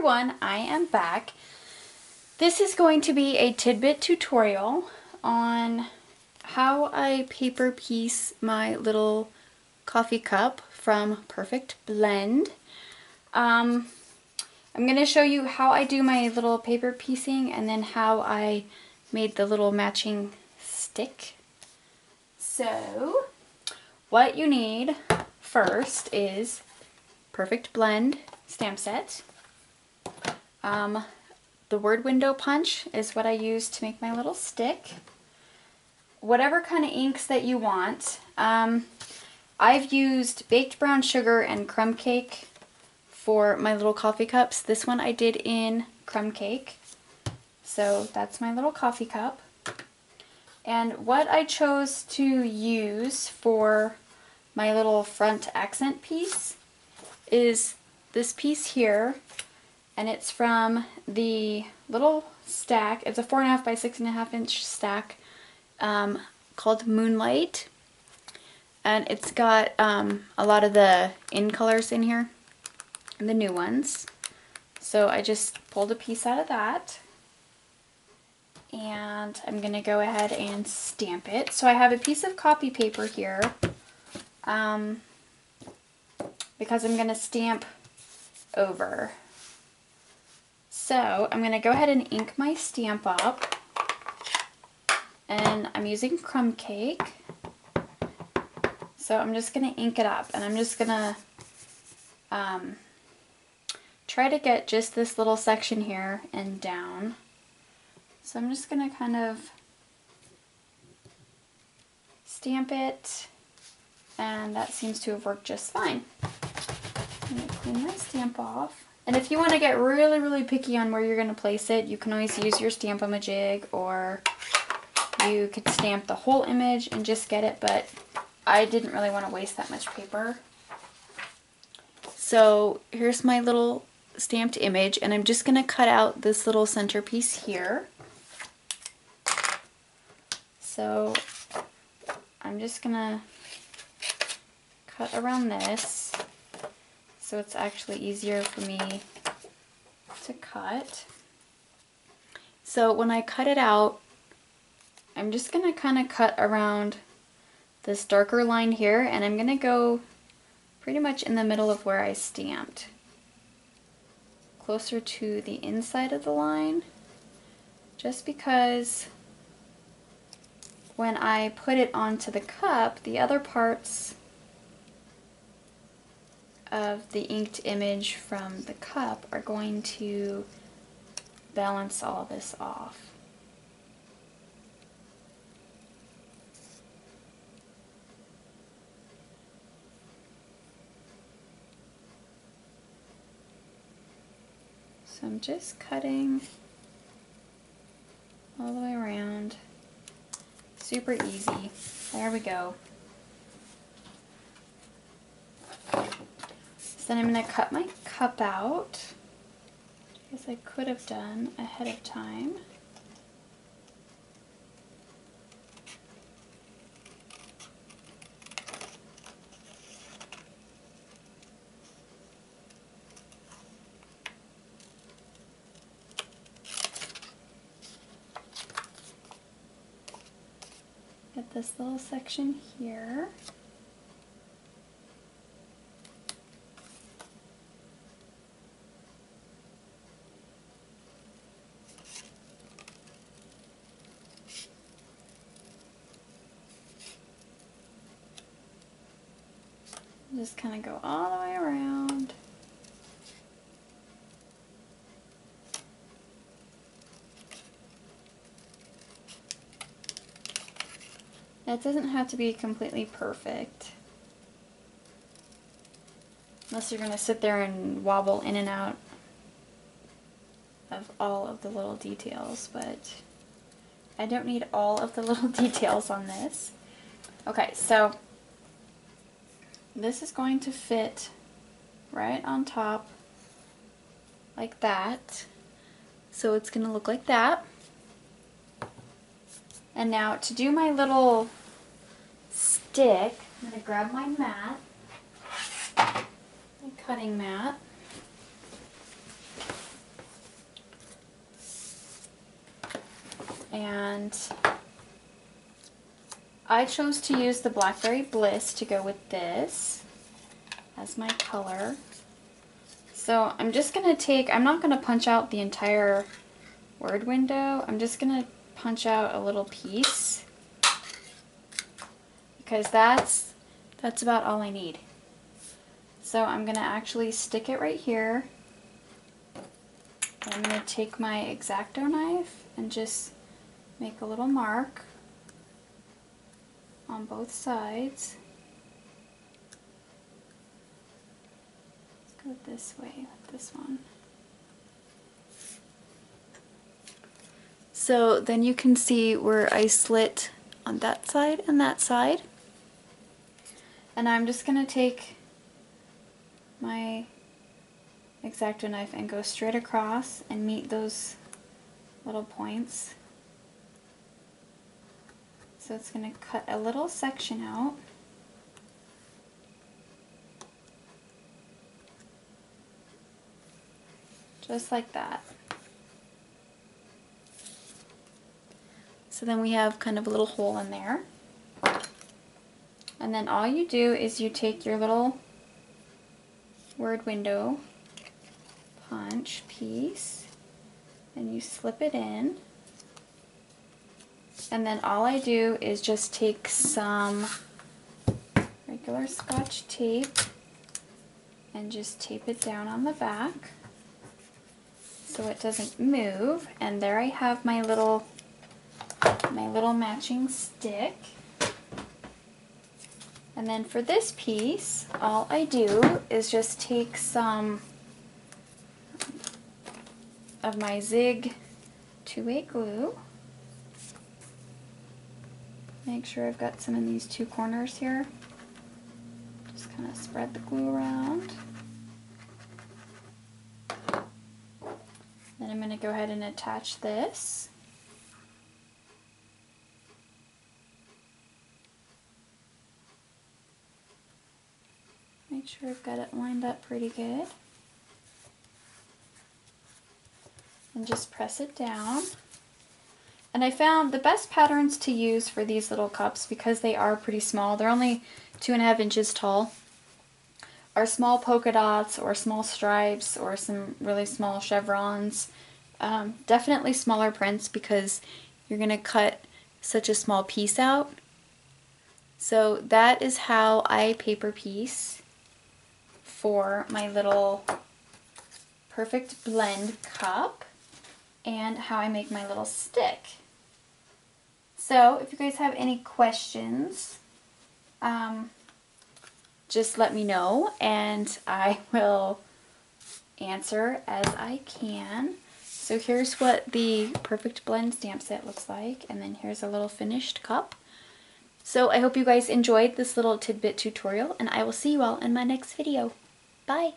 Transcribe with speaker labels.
Speaker 1: everyone, I am back. This is going to be a tidbit tutorial on how I paper piece my little coffee cup from Perfect Blend. I'm going to show you how I do my little paper piecing and then how I made the little matching stick. So, what you need first is Perfect Blend stamp set. The word window punch is what I use to make my little stick. Whatever kind of inks that you want. I've used baked brown sugar and crumb cake for my little coffee cups. This one I did in crumb cake. So that's my little coffee cup. And what I chose to use for my little front accent piece is this piece here, and it's from the little stack. It's a 4.5 by 6.5 inch stack called Moonlight, and it's got a lot of the in colors in here, the new ones. So I just pulled a piece out of that, and I'm gonna go ahead and stamp it. So I have a piece of copy paper here because I'm gonna stamp over. So I'm going to go ahead and ink my stamp up, and I'm using crumb cake. So I'm just going to ink it up, and I'm just going to try to get just this little section here and down. So I'm just going to kind of stamp it, and that seems to have worked just fine. I'm going to clean my stamp off. And if you want to get really, really picky on where you're going to place it, you can always use your Stamp-O-Majig, or you could stamp the whole image and just get it, but I didn't really want to waste that much paper. So here's my little stamped image, and I'm just going to cut out this little centerpiece here. So I'm just going to cut around this, so it's actually easier for me to cut. So when I cut it out, I'm just going to kind of cut around this darker line here, and I'm going to go pretty much in the middle of where I stamped, closer to the inside of the line, just because when I put it onto the cup, the other parts of the inked image from the cup are going to balance all this off. So I'm just cutting all the way around. Super easy. There we go. Then I'm going to cut my cup out, as I could have done ahead of time. Get this little section here. Just kind of go all the way around. It doesn't have to be completely perfect, unless you're going to sit there and wobble in and out of all of the little details, but I don't need all of the little details on this. Okay, so this is going to fit right on top like that. So it's going to look like that. And now to do my little stick, I'm going to grab my mat, my cutting mat, And I chose to use the Blackberry Bliss to go with this as my color. So I'm just going to take, I'm not going to punch out the entire word window. I'm just going to punch out a little piece because that's about all I need. So I'm going to actually stick it right here. And I'm going to take my X-Acto knife and just make a little mark on both sides. Let's go this way with this one. So then you can see where I slit on that side and that side. And I'm just going to take my X-Acto knife and go straight across and meet those little points. So it's going to cut a little section out. Just like that. So then we have kind of a little hole in there. And then all you do is you take your little word window punch piece and you slip it in. And then all I do is just take some regular Scotch tape and just tape it down on the back so it doesn't move. And there I have my little matching stick. And then for this piece, all I do is just take some of my Zig 2-way glue. Make sure I've got some in these two corners here. Just kind of spread the glue around. Then I'm going to go ahead and attach this. Make sure I've got it lined up pretty good. And just press it down. And I found the best patterns to use for these little cups, because they are pretty small, they're only 2.5 inches tall, are small polka dots or small stripes or some really small chevrons. Definitely smaller prints because you're going to cut such a small piece out. So that is how I paper piece for my little Perfect Blend cup and how I make my little stick. So if you guys have any questions, just let me know and I will answer as I can. So here's what the Perfect Blend stamp set looks like, and then here's a little finished cup. So I hope you guys enjoyed this little tidbit tutorial, and I will see you all in my next video. Bye!